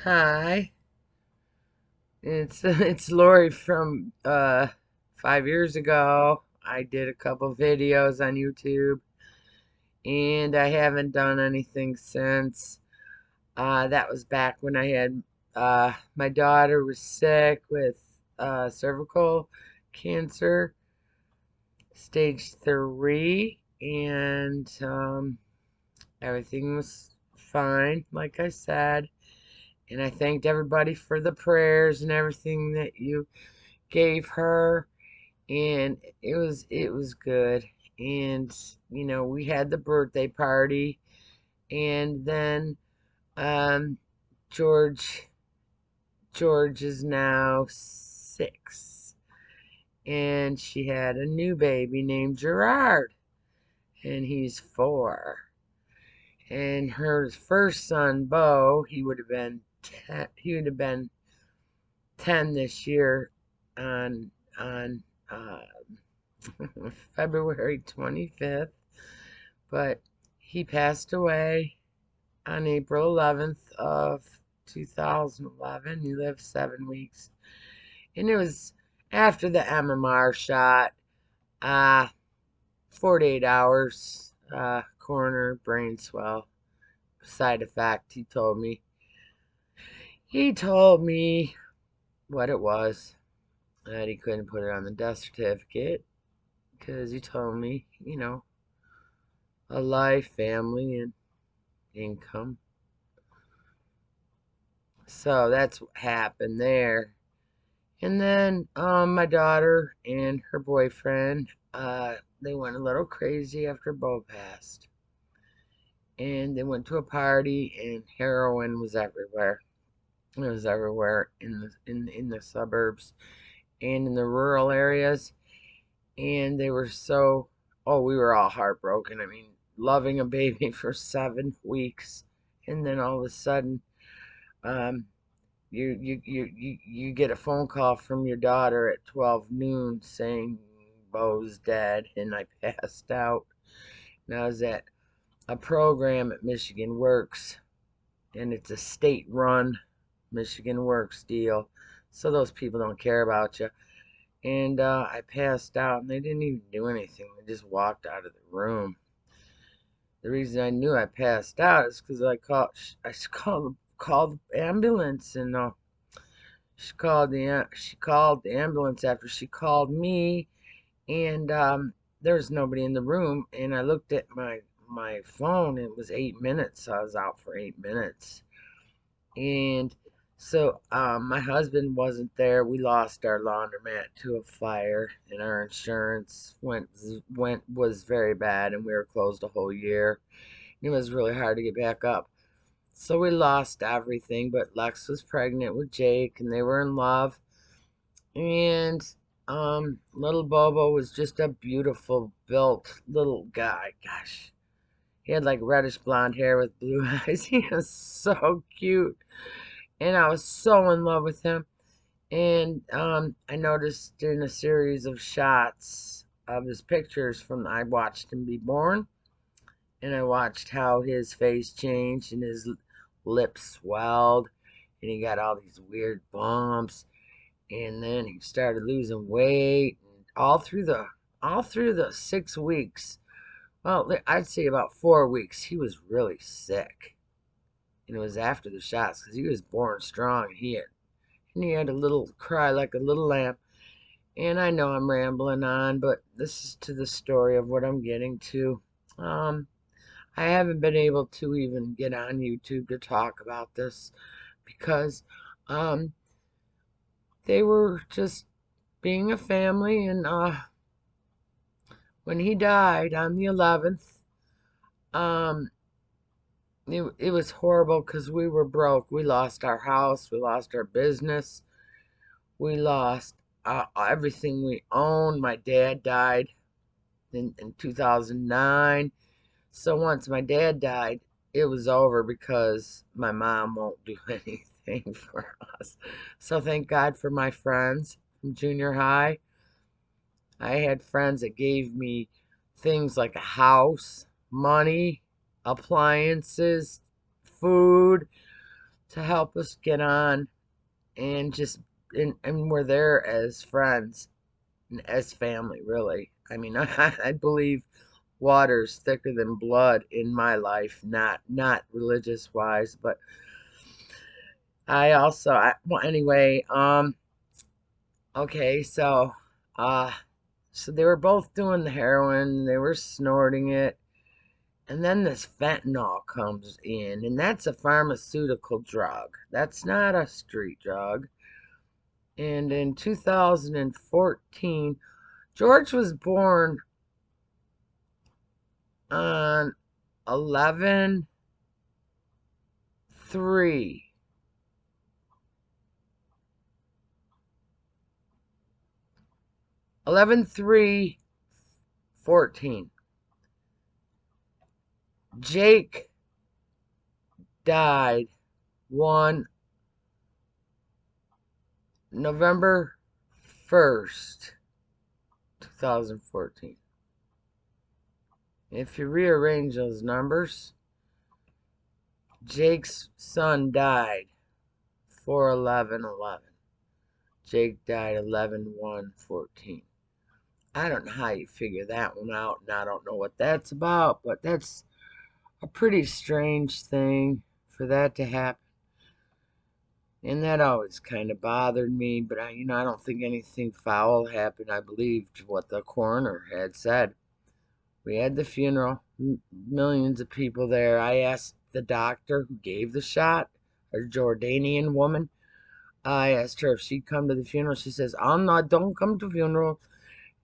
Hi, it's Lori from 5 years ago. I did a couple videos on YouTube, and I haven't done anything since. That was back when I had my daughter was sick with cervical cancer, stage 3, and everything was fine, like I said. And I thanked everybody for the prayers and everything that you gave her, and it was good. And we had the birthday party, and then um George George is now 6, and she had a new baby named Gerard, and he's 4. And her first son, Bo, he would have been 10 this year on uh, February 25th, but he passed away on April 11th of 2011. He lived 7 weeks, and it was after the MMR shot, uh, 48 hours, coroner brain swell side effect. He told me what it was, that he couldn't put it on the death certificate because he told me, a life, family, and income. So that's what happened there. And then my daughter and her boyfriend, they went a little crazy after Bo passed. And they went to a party, and heroin was everywhere. It was everywhere in the suburbs and in the rural areas. And they were we were all heartbroken. I mean, loving a baby for 7 weeks, and then all of a sudden, um, you get a phone call from your daughter at 12 noon saying Bo's dead, and I passed out. And I was at a program at Michigan Works, and it's a state-run Michigan Works deal, so those people don't care about you. And I passed out, and they didn't even do anything. They just walked out of the room. The reason I knew I passed out is because I called the ambulance, and she called the ambulance after she called me, and there was nobody in the room. And I looked at my phone. It was 8 minutes. So I was out for 8 minutes. And so my husband wasn't there. We lost our laundromat to a fire, and our insurance was very bad, and we were closed a whole year. It was really hard to get back up. So we lost everything, but Lex was pregnant with Jake, and they were in love. And little Bobo was just a beautiful built little guy. Gosh, he had like reddish blonde hair with blue eyes. He was so cute, and I was so in love with him. And I noticed in a series of shots of his pictures I watched him be born, and I watched how his face changed and his lips swelled, and he got all these weird bumps, and then he started losing weight, and all through the 6 weeks. Well, I'd say about 4 weeks, he was really sick, and it was after the shots because he was born strong. And he had a little cry like a little lamb. And I know I'm rambling on, but this is to the story of what I'm getting to. Um, I haven't been able to even get on YouTube to talk about this because um, they were just being a family. And when he died on the 11th, um, it was horrible because we were broke. We lost our house, we lost our business, we lost everything we owned. My dad died in 2009. So once my dad died, it was over because my mom won't do anything for us. So thank God for my friends from junior high. I had friends that gave me things like a house, money, appliances, food, to help us get on, and just and we're there as friends and as family, really. I mean, I believe water's thicker than blood in my life, not religious wise, but well, anyway, okay, uh so they were both doing the heroin, they were snorting it, and then this fentanyl comes in, and that's a pharmaceutical drug. That's not a street drug. And in 2014, George was born on 11/3. 11/3/14. Jake died 1 November 1st, 2014. If you rearrange those numbers, Jake's son died 4/11/11. Jake died 11/1/14. I don't know how you figure that one out, and I don't know what that's about, but that's a pretty strange thing for that to happen. And that always kind of bothered me, but I don't think anything foul happened. I believed what the coroner had said. We had the funeral, millions of people there. I asked the doctor who gave the shot, a Jordanian woman. I asked her if she'd come to the funeral. She says, "I'm not, don't come to funeral."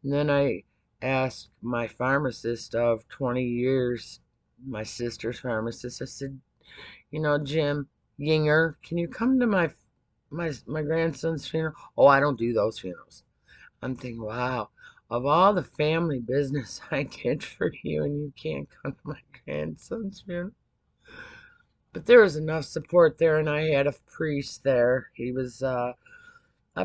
And then I asked my pharmacist of 20 years, my sister's pharmacist, I said, Jim Yinger, can you come to my grandson's funeral? Oh, I don't do those funerals. I'm thinking, wow, of all the family business I did for you, and you can't come to my grandson's funeral. But there was enough support there, and I had a priest there. He was a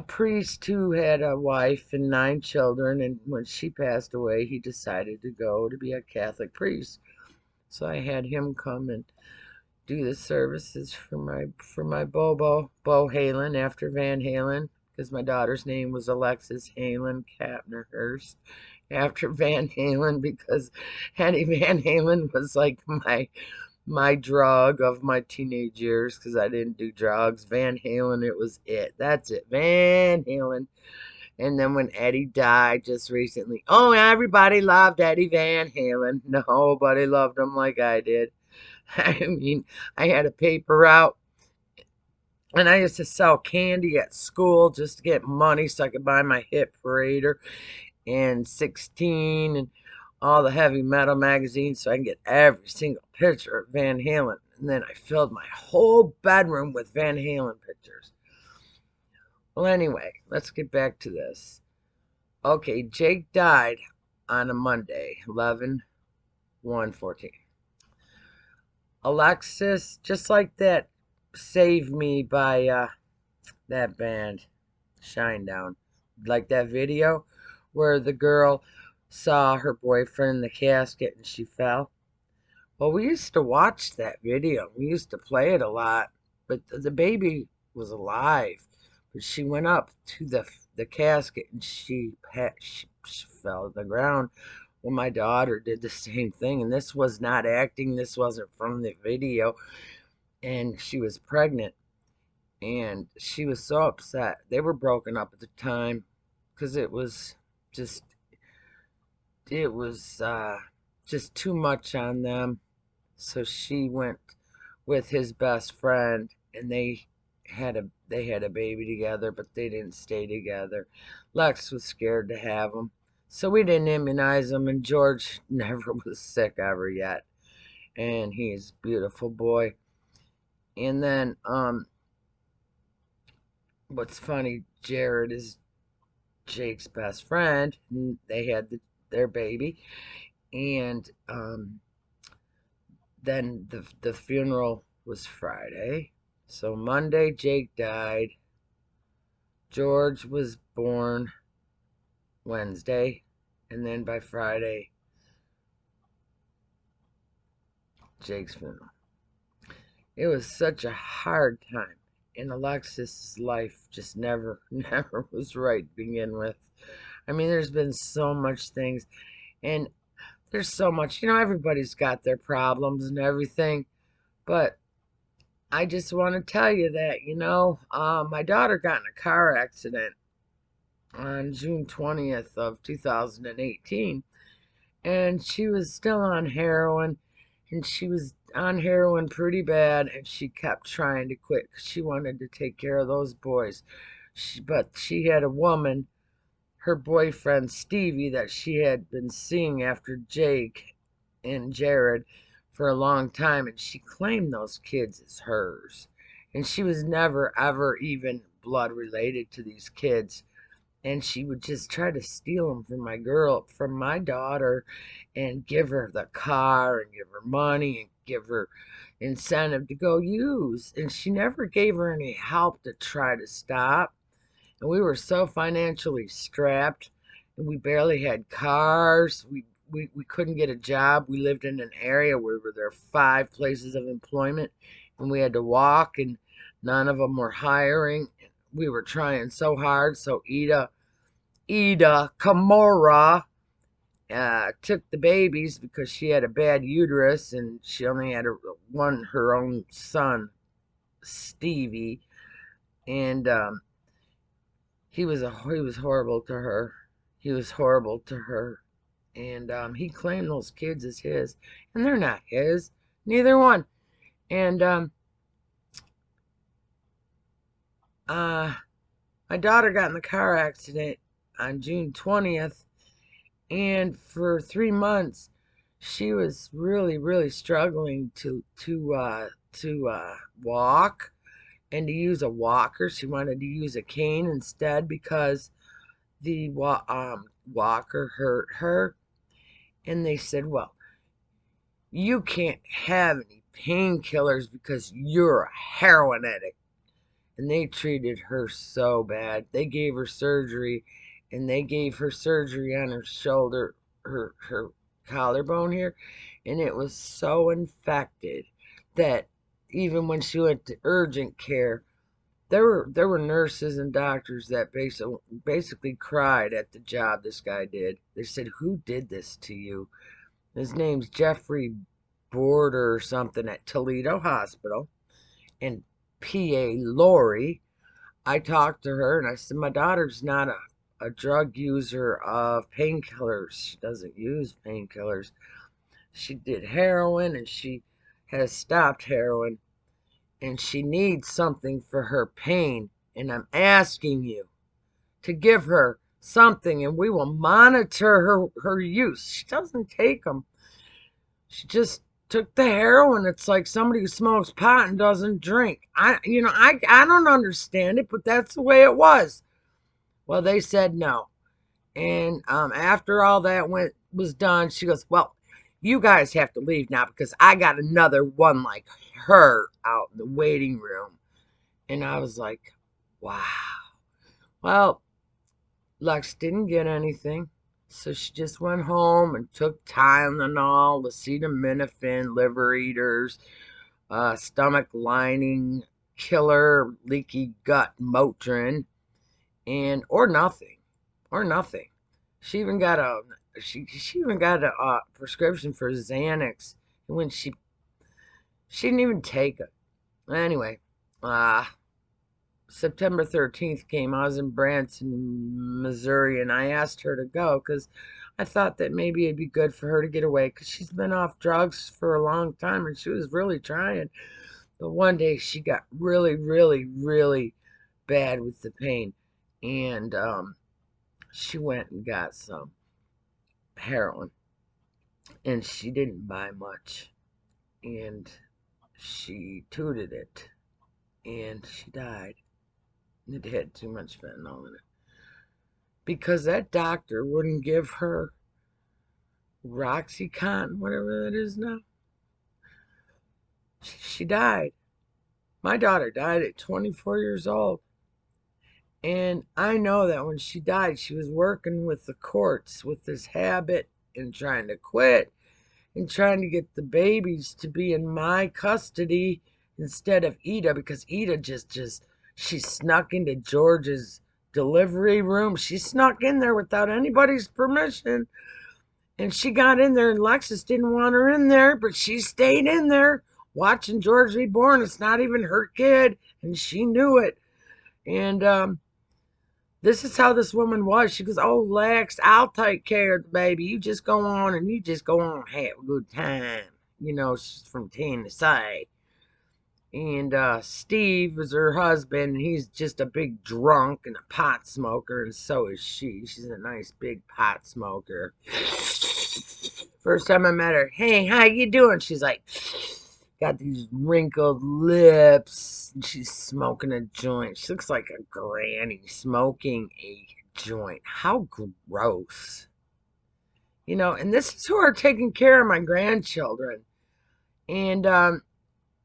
priest who had a wife and 9 children, and when she passed away, he decided to go to be a Catholic priest. So I had him come and do the services for my Bo Halen, after Van Halen, because my daughter's name was Alexis Halen Capnerhurst, after Van Halen, because Eddie Van Halen was like my drug of my teenage years, because I didn't do drugs. Van Halen, it was it. That's it. Van Halen. And then when Eddie died just recently, oh, everybody loved Eddie Van Halen. Nobody loved him like I did. I mean, I had a paper route, and I used to sell candy at school just to get money so I could buy my Hit Parader and 16 and all the heavy metal magazines so I can get every single picture of Van Halen. And then I filled my whole bedroom with Van Halen pictures. Well, anyway, let's get back to this. Okay, Jake died on a Monday, 11/1/14. Alexis, just like that, Save Me by that band, Shinedown. Like that video where the girl saw her boyfriend in the casket and she fell. Well, we used to watch that video. We used to play it a lot, but the baby was alive. But she went up to the casket and she fell to the ground. Well, my daughter did the same thing, and this was not acting. This wasn't from the video, and she was pregnant, and she was so upset. They were broken up at the time because just it was just too much on them. So she went with his best friend, and they had a baby together, but they didn't stay together. Lex was scared to have him, so we didn't immunize him, and George never was sick ever yet, and he's a beautiful boy. And then what's funny, Jared is Jake's best friend, and they had their baby, and then the funeral was Friday. So Monday, Jake died. George was born Wednesday, and then by Friday, Jake's funeral. It was such a hard time. And Alexis's life just never, never was right to begin with. I mean, there's been so much things, and there's so much, everybody's got their problems and everything. But I just want to tell you that, my daughter got in a car accident on June 20th of 2018, and she was still on heroin, and she was on heroin pretty bad, and she kept trying to quit 'cause she wanted to take care of those boys. But she had a woman, her boyfriend Stevie, that she had been seeing after Jake and Jared for a long time, and she claimed those kids as hers. And she was never, ever even blood related to these kids. And she would just try to steal them from my daughter, and give her the car and give her money and give her incentive to go use. And she never gave her any help to try to stop. And we were so financially strapped, and we barely had cars. We couldn't get a job. We lived in an area where there were 5 places of employment, and we had to walk, and none of them were hiring. We were trying so hard. So Ida Kamora took the babies because she had a bad uterus, and she only had her own son, Stevie, and he was horrible to her. He was horrible to her, and he claimed those kids as his, and they're not his, neither one. And my daughter got in the car accident on June 20th, and for 3 months, she was really, really struggling to walk and to use a walker. She wanted to use a cane instead because the walker hurt her. And they said, well, you can't have any painkillers because you're a heroin addict. And they treated her so bad. They gave her surgery, and they gave her surgery on her shoulder, her collarbone here, and it was so infected that even when she went to urgent care, there were nurses and doctors that basically cried at the job this guy did. They said, "Who did this to you?" His name's Jeffrey Border or something at Toledo Hospital. And PA Lori, I talked to her and I said, my daughter's not a drug user of painkillers. She doesn't use painkillers. She did heroin, and she has stopped heroin, and she needs something for her pain. And I'm asking you to give her something, and we will monitor her use. She doesn't take them. She just took the heroin. It's like somebody who smokes pot and doesn't drink. I don't understand it, but that's the way it was. Well, they said no. And after all that was done, she goes, well, you guys have to leave now because I got another one like her out in the waiting room. And I was like, wow. Well, Lex didn't get anything. So she just went home and took Tylenol, acetaminophen, liver eaters, stomach lining killer, leaky gut Motrin, and or nothing. She even got a prescription for Xanax, and when she didn't even take it. Anyway, September 13th came. I was in Branson, Missouri, and I asked her to go because I thought that maybe it'd be good for her to get away because she's been off drugs for a long time and she was really trying. But one day she got really, really, really bad with the pain, and she went and got some heroin, and she didn't buy much, and she tooted it, and she died. It had too much fentanyl in it because that doctor wouldn't give her Roxycontin, whatever that is now. She died. My daughter died at 24 years old. And I know that when she died, she was working with the courts with this habit and trying to quit and trying to get the babies to be in my custody instead of Ida, because Ida she snuck into George's delivery room. She snuck in there without anybody's permission. And she got in there, and Alexis didn't want her in there, but she stayed in there watching George be born. It's not even her kid, and she knew it. And this is how this woman was. She goes, "Oh, Lex, I'll take care of the baby. You just go on and you just go on and have a good time." You know, she's from Tennessee. And Steve was her husband, and he's just a big drunk and a pot smoker, and so is she. She's a nice big pot smoker. First time I met her, "Hey, how you doing?" She's like, got these wrinkled lips, and she's smoking a joint. She looks like a granny smoking a joint. How gross. You know, and this is who are taking care of my grandchildren. And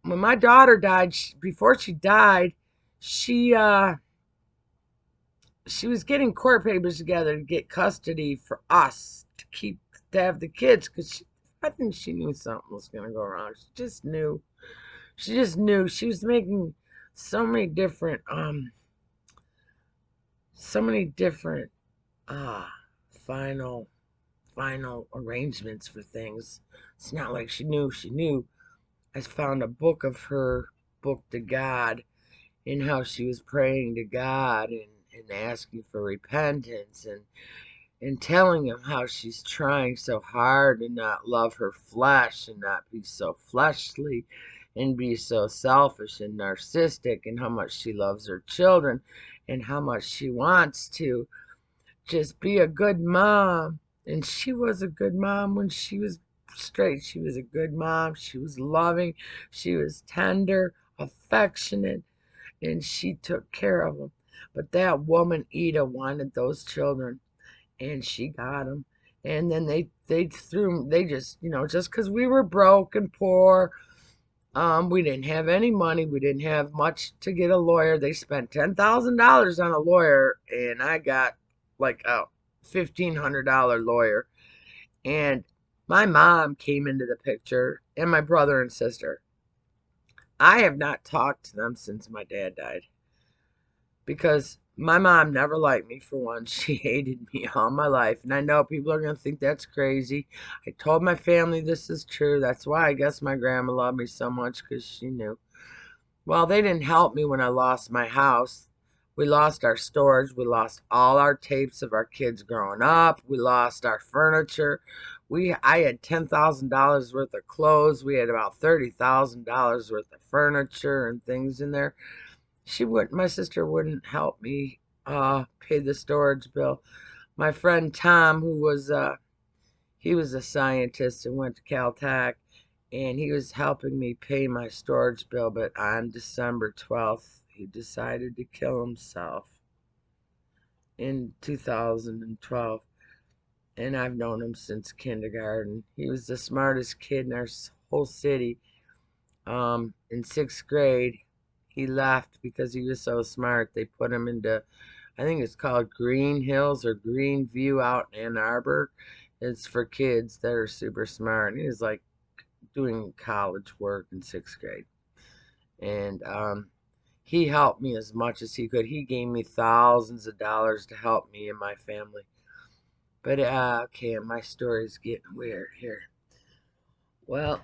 when my daughter died, before she died, she she was getting court papers together to get custody for us to have the kids, because I think she knew something was going to go wrong. She just knew. She just knew. She was making so many different uh final final arrangements for things. It's not like she knew. I found a book of her book to God, and how she was praying to God, and asking for repentance, and telling him how she's trying so hard to not love her flesh and not be so fleshly and be so selfish and narcissistic, and how much she loves her children, and how much she wants to just be a good mom. And she was a good mom when she was straight. She was a good mom. She was loving. She was tender, affectionate, and she took care of them. But that woman, Ida, wanted those children, and she got them. And then they threw them. They just, just because we were broke and poor, we didn't have any money. We didn't have much to get a lawyer. They spent $10,000 on a lawyer, and I got like a $1,500 lawyer. And my mom came into the picture, and my brother and sister. I have not talked to them since my dad died, because my mom never liked me, for one. She hated me all my life. And I know people are going to think that's crazy. I told my family this is true. That's why I guess my grandma loved me so much, because she knew. Well, they didn't help me when I lost my house. We lost our storage. We lost all our tapes of our kids growing up. We lost our furniture. I had $10,000 worth of clothes. We had about $30,000 worth of furniture and things in there. My sister wouldn't help me pay the storage bill. My friend Tom, he was a scientist and went to Caltech, and he was helping me pay my storage bill, but on December 12th, he decided to kill himself in 2012. And I've known him since kindergarten. He was the smartest kid in our whole city. In 6th grade, he left because he was so smart. They put him into, I think it's called Green Hills or Green View out in Ann Arbor. It's for kids that are super smart. And he was like doing college work in 6th grade. And he helped me as much as he could. He gave me thousands of dollars to help me and my family. But okay, my story's getting weird here. Well,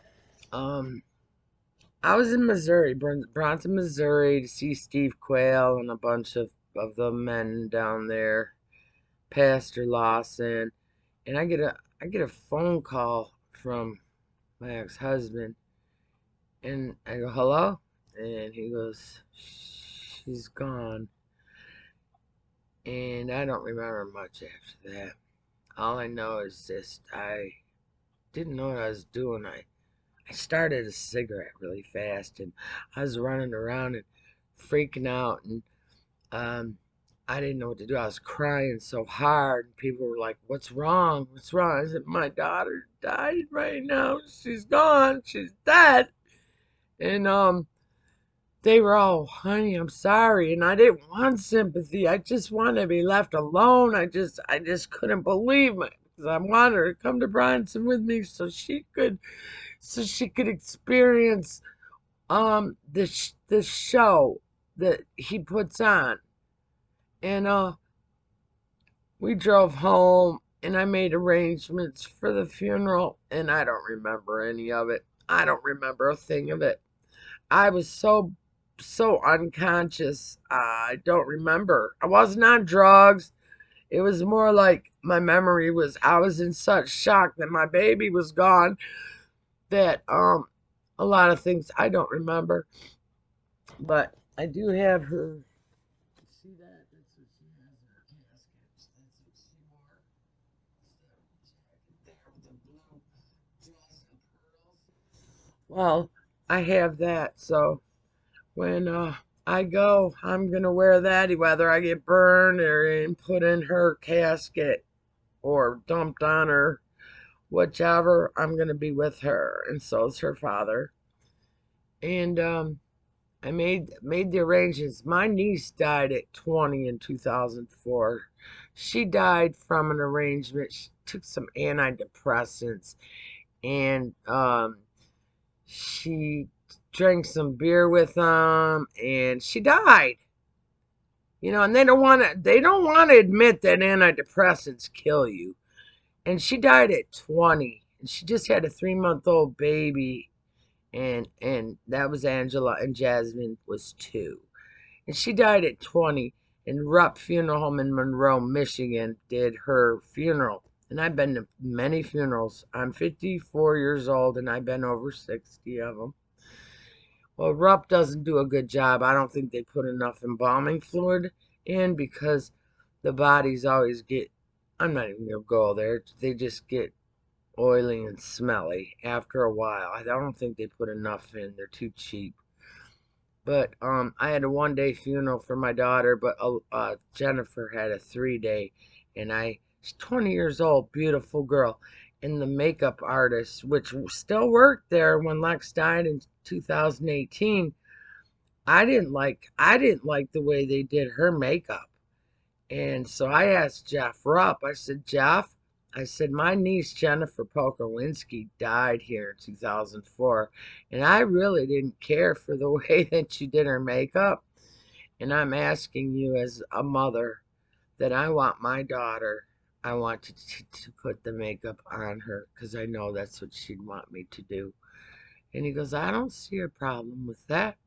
I was in Missouri, Bronson, Missouri, to see Steve Quayle and a bunch of the men down there, Pastor Lawson, and I get a phone call from my ex-husband, and I go, "Hello?" And he goes, "She's gone." And I don't remember much after that. All I know is just I didn't know what I was doing. I started a cigarette really fast, and I was running around and freaking out, and I didn't know what to do. I was crying so hard, and people were like, "What's wrong? What's wrong?" I said, "My daughter died right now. She's gone. She's dead." And they were all, "Honey, I'm sorry." And I didn't want sympathy. I just wanted to be left alone. I just couldn't believe it, because I wanted her to come to Bronson with me so she could experience the show that he puts on, and we drove home, and I made arrangements for the funeral, and I don't remember any of it. I don't remember a thing of it. I was so unconscious. I don't remember. I wasn't on drugs. It was more like my memory was, I was in such shock that my baby was gone that a lot of things I don't remember. But I do have her. See that? That's what she has in her casket. That's what she wore. There with the blue dress and pearls. Well, I have that, so when I go, I'm gonna wear that whether I get burned or put in her casket or dumped on her, whichever. I'm gonna be with her, and so's her father. And I made the arrangements. My niece died at 20 in 2004. She died from an arrangement. She took some antidepressants, and she drank some beer with them, and she died. And they don't want to admit that antidepressants kill you. And she died at 20, and she just had a 3-month-old baby, and that was Angela, and Jasmine was 2. And she died at 20, and Rupp Funeral Home in Monroe, Michigan did her funeral. And I've been to many funerals. I'm 54 years old, and I've been over 60 of them. Well, Rupp doesn't do a good job. I don't think they put enough embalming fluid in because the bodies always get, I'm not even going to go there, they just get oily and smelly after a while. I don't think they put enough in. They're too cheap. But I had a 1-day funeral for my daughter, but Jennifer had a 3-day, and she's 20 years old, beautiful girl, and the makeup artist, which still worked there when Lex died in 2018. I didn't like the way they did her makeup, and so I asked Jeff Rupp. I said, Jeff, I said, my niece Jennifer Pokerwinski died here in 2004, and I really didn't care for the way that you did her makeup. And I'm asking you as a mother that I want my daughter, I want to put the makeup on her because I know that's what she'd want me to do. And he goes, I don't see a problem with that.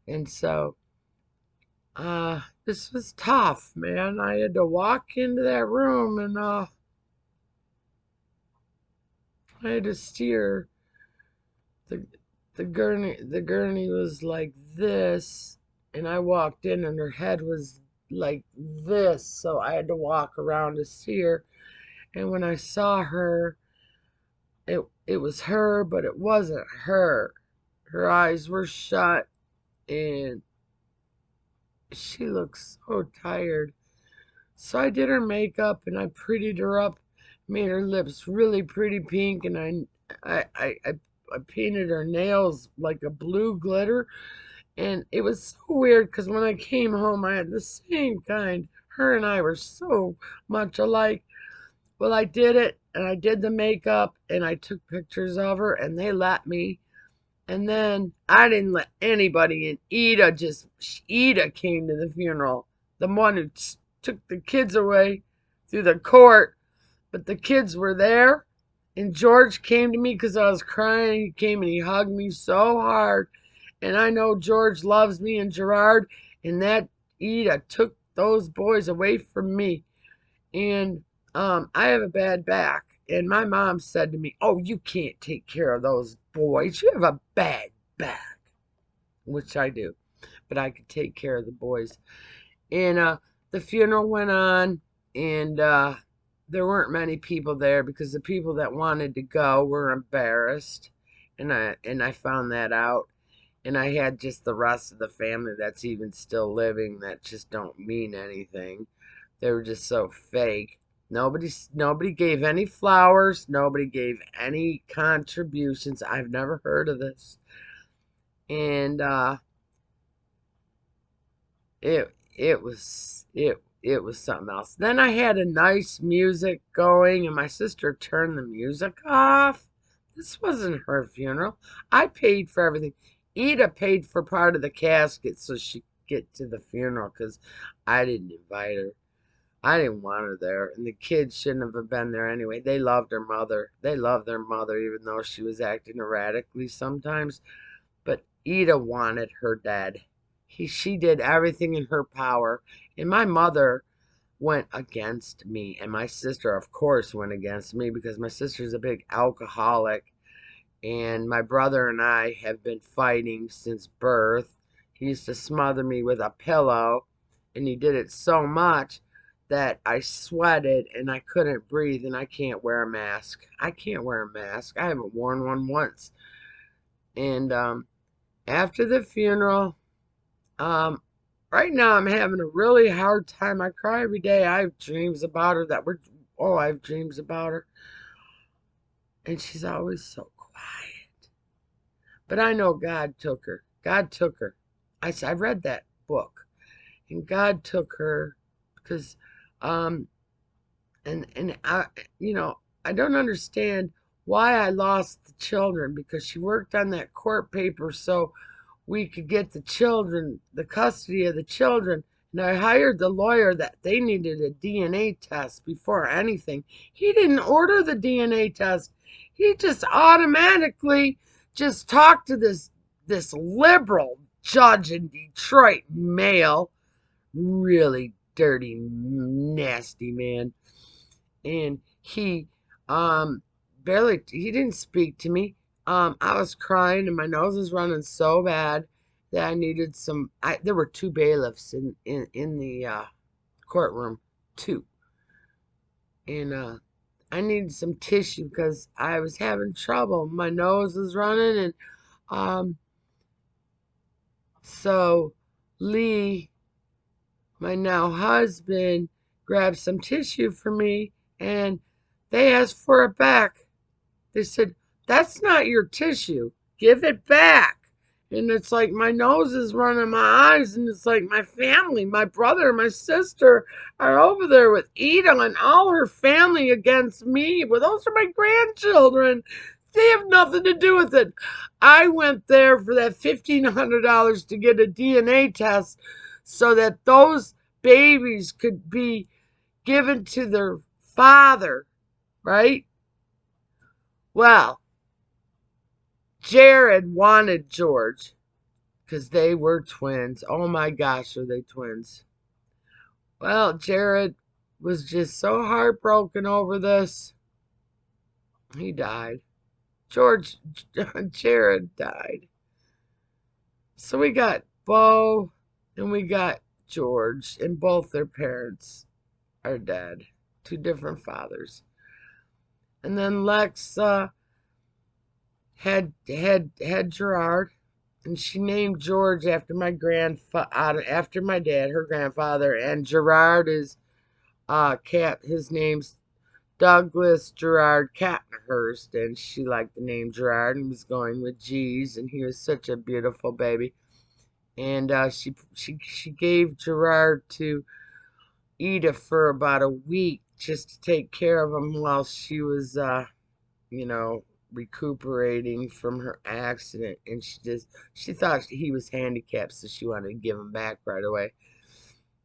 And so, this was tough, man. I had to walk into that room, and I had to steer. The the gurney was like this, and I walked in, and her head was like this, so I had to walk around to see her. And when I saw her, it was her, but it wasn't her. Her eyes were shut, and she looked so tired. So I did her makeup, and I prettied her up, made her lips really pretty pink, and I I I, I painted her nails like a blue glitter. And it was so weird because when I came home, I had the same kind. Her and I were so much alike. Well, I did it, and I did the makeup, and I took pictures of her, and they let me. And then I didn't let anybody in. Ida came to the funeral, the one who took the kids away through the court. But the kids were there, and George came to me because I was crying. He came and he hugged me so hard. And I know George loves me and Gerard, and that Ida took those boys away from me. And I have a bad back. And my mom said to me, oh, you can't take care of those boys. You have a bad back, which I do. But I could take care of the boys. And the funeral went on, and there weren't many people there because the people that wanted to go were embarrassed. And I found that out. And I had just the rest of the family that's even still living that just don't mean anything. They were just so fake. Nobody gave any flowers. Nobody gave any contributions. I've never heard of this. And it was something else. Then I had a nice music going, and my sister turned the music off. This wasn't her funeral. I paid for everything. Ida paid for part of the casket so she could get to the funeral because I didn't invite her. I didn't want her there, and the kids shouldn't have been there anyway. They loved their mother. They loved their mother, even though she was acting erratically sometimes. But Ida wanted her dead. She did everything in her power, and my mother went against me, and my sister, of course, went against me because my sister's a big alcoholic, and my brother and I have been fighting since birth. He used to smother me with a pillow, and he did it so much that I sweated and I couldn't breathe, and I can't wear a mask. I can't wear a mask. I haven't worn one once. And after the funeral, um, right now I'm having a really hard time. I cry every day. I have dreams about her I have dreams about her. And she's always so quiet. But I know God took her. God took her. I read that book, and God took her because, um, and I, you know, I don't understand why I lost the children because she worked on that court paper so we could get the children, the custody of the children. And I hired the lawyer that they needed a DNA test before anything. He didn't order the DNA test. He just automatically just talked to this liberal judge in Detroit, male, really dirty, nasty man. And he barely he didn't speak to me. I was crying and my nose was running so bad that I needed there were two bailiffs in the courtroom, two. And I needed some tissue because I was having trouble. My nose was running, and um so Lee, my now husband, grabbed some tissue for me, and they asked for it back. They said, "That's not your tissue. Give it back." And it's like my nose is running my eyes, and it's like my family, my brother, my sister are over there with Ida and all her family against me. Well, those are my grandchildren. They have nothing to do with it. I went there for that $1,500 to get a DNA test so that those babies could be given to their father, right? Well, Jared wanted George because they were twins. Oh my gosh, are they twins? Well, Jared was just so heartbroken over this. He died. George, Jared died. So we got Bo and we got George, and both their parents are dead. Two different fathers. And then Lex had Gerard, and she named George after my after my dad, her grandfather, and Gerard is his name's Douglas Gerard Capnerhurst, and she liked the name Gerard and was going with G's, and he was such a beautiful baby. And she gave Gerard to Ida for about a week just to take care of him while she was you know, recuperating from her accident, and she thought he was handicapped, so she wanted to give him back right away.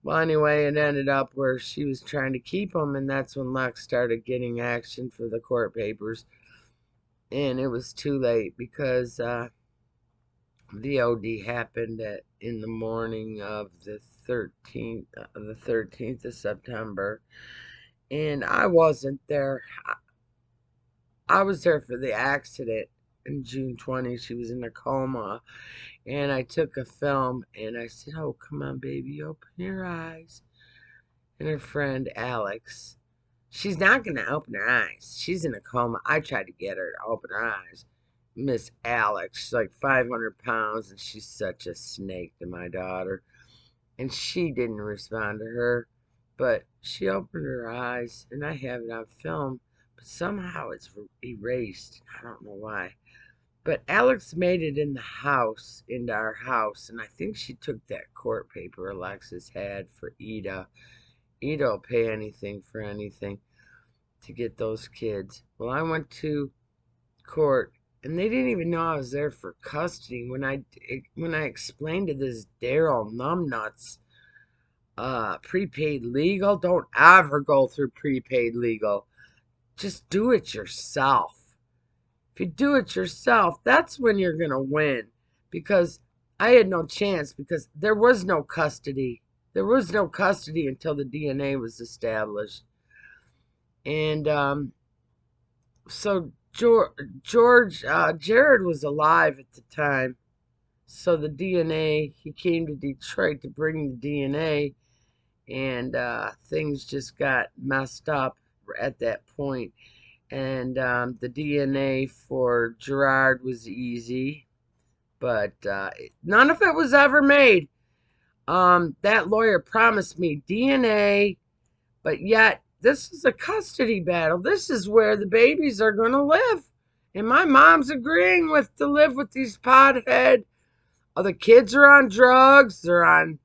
Well, anyway, it ended up where she was trying to keep him, and that's when Lex started getting action for the court papers, and it was too late because the OD happened in the morning of the 13th of September, and I wasn't there. I was there for the accident in June 20th. She was in a coma, and I took a film and I said, "Oh, come on, baby, open your eyes." And her friend Alex, she's not going to open her eyes. She's in a coma. I tried to get her to open her eyes. Miss Alex, she's like 500 pounds, and she's such a snake to my daughter. And she didn't respond to her, but she opened her eyes, and I have it on film, but somehow it's erased. I don't know why. But Alex made it in the house, into our house, and I think she took that court paper Alexis had for Ida. Ida will pay anything for anything to get those kids. Well, I went to court And they didn't even know I was there for custody when I explained to this Daryl numbnuts, prepaid legal. Don't ever go through prepaid legal. Just do it yourself. If you do it yourself, that's when you're gonna win. Because I had no chance because there was no custody. There was no custody until the DNA was established. And so Jared was alive at the time. So the DNA, he came to Detroit to bring the DNA, and things just got messed up at that point. And the DNA for Gerard was easy, but none of it was ever made. That lawyer promised me DNA, but yet this is a custody battle. This is where the babies are going to live. And my mom's agreeing with to live with these pothead. Oh, the kids are on drugs. They're on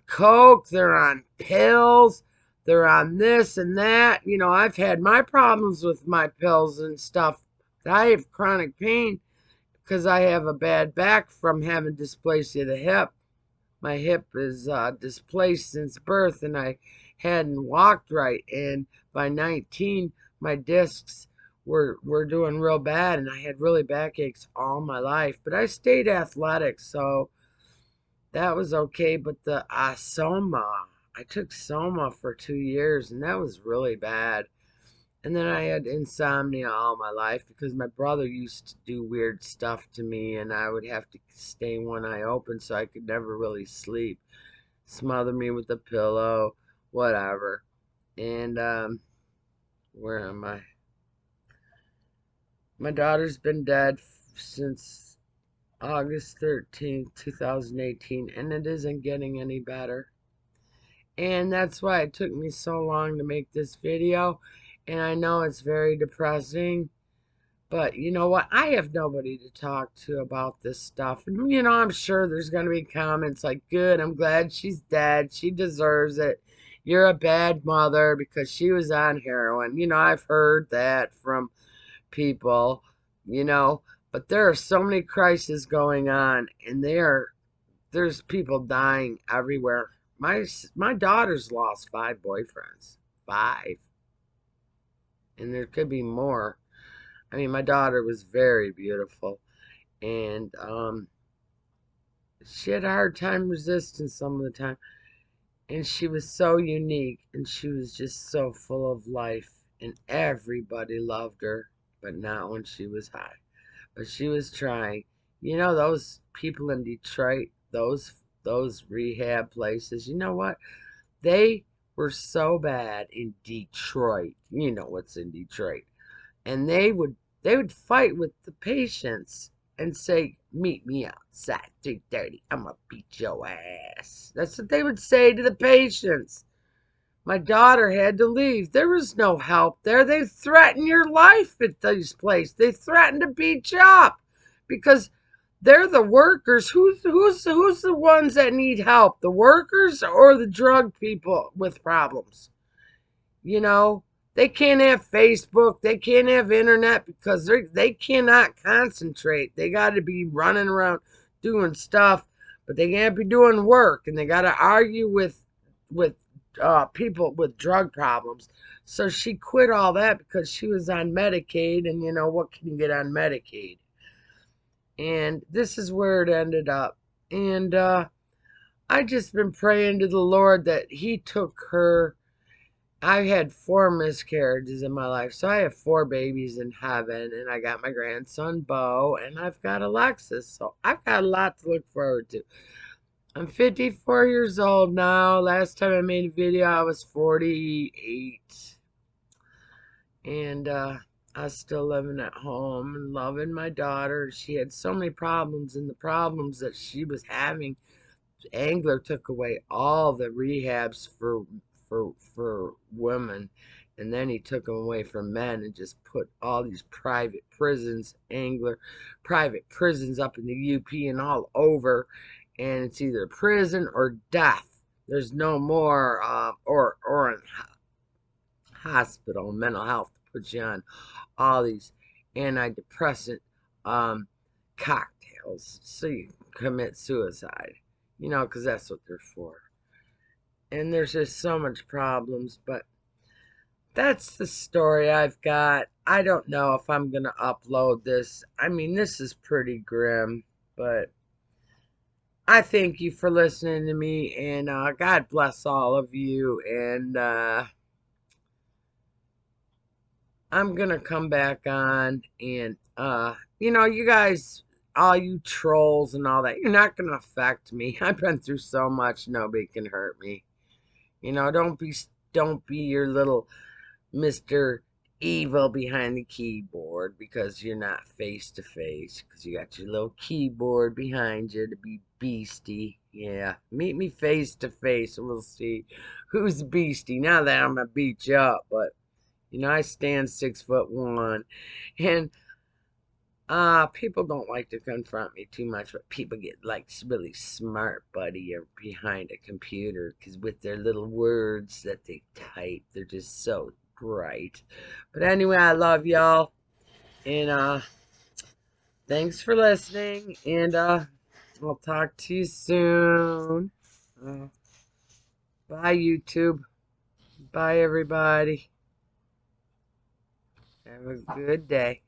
coke. They're on pills. They're on this and that. You know, I've had my problems with my pills and stuff. I have chronic pain because I have a bad back from having dysplasia of the hip. My hip is displaced since birth, and I hadn't walked right. And by 19, my discs were doing real bad, and I had really backaches all my life. But I stayed athletic, so that was okay. But the Soma, I took Soma for 2 years, and that was really bad. And then I had insomnia all my life because my brother used to do weird stuff to me, and I would have to stay one eye open so I could never really sleep. Smother me with a pillow, whatever. And where am I? My daughter's been dead since August 13th, 2018, and it isn't getting any better. And that's why it took me so long to make this video. And I know it's very depressing. But you know what? I have nobody to talk to about this stuff. And you know, I'm sure there's going to be comments like, good, I'm glad she's dead. She deserves it. You're a bad mother because she was on heroin. You know, I've heard that from people, you know. But there are so many crises going on, and there's people dying everywhere. My daughter's lost 5 boyfriends. 5. And there could be more. I mean, my daughter was very beautiful, and she had a hard time resisting some of the time. And she was so unique, and she was just so full of life, and everybody loved her, but not when she was high. But she was trying. You know, those people in Detroit, those rehab places. You know what? They were so bad in Detroit. You know what's in Detroit, and they would fight with the patients and say, "Meet me outside 3:30. I'm gonna beat your ass." That's what they would say to the patients. My daughter had to leave. There was no help there. They threaten your life at these places. They threaten to beat you up because they're the workers. Who's the ones that need help? The workers or the drug people with problems? You know, they can't have Facebook, they can't have internet because they cannot concentrate. They got to be running around doing stuff, but they can't be doing work, and they got to argue with people with drug problems. So she quit all that because she was on Medicaid, and you know what can you get on Medicaid? And this is where it ended up. And I just been praying to the Lord that He took her. I had 4 miscarriages in my life, so I have 4 babies in heaven, and I got my grandson Bo, and I've got Alexis, so I've got a lot to look forward to. I'm 54 years old now. Last time I made a video, I was 48, and I was still living at home and loving my daughter. She had so many problems, and the problems that she was having, Angler took away all the rehabs for women, and then he took them away from men and just put all these private prisons, Angler private prisons up in the UP and all over, and it's either prison or death. There's no more or in hospital mental health to put you on all these antidepressant cocktails so you can commit suicide, because that's what they're for. And there's just so much problems, but that's the story I've got. I don't know if I'm going to upload this. I mean, this is pretty grim, but I thank you for listening to me, and God bless all of you. And I'm going to come back on, and, you guys, all you trolls and all that, you're not going to affect me. I've been through so much, nobody can hurt me. Don't be your little Mr. Evil behind the keyboard because you're not face to face because you got your little keyboard behind you to be beastie. Yeah, meet me face to face and we'll see who's beastie. Now that I'm gonna beat you up, but I stand 6'1", and people don't like to confront me too much, but people get like really smart, buddy, or behind a computer because with their little words that they type, they're just so bright. But anyway, I love y'all, and thanks for listening, and I'll talk to you soon. Uh, Bye, YouTube. Bye, everybody. Have a good day.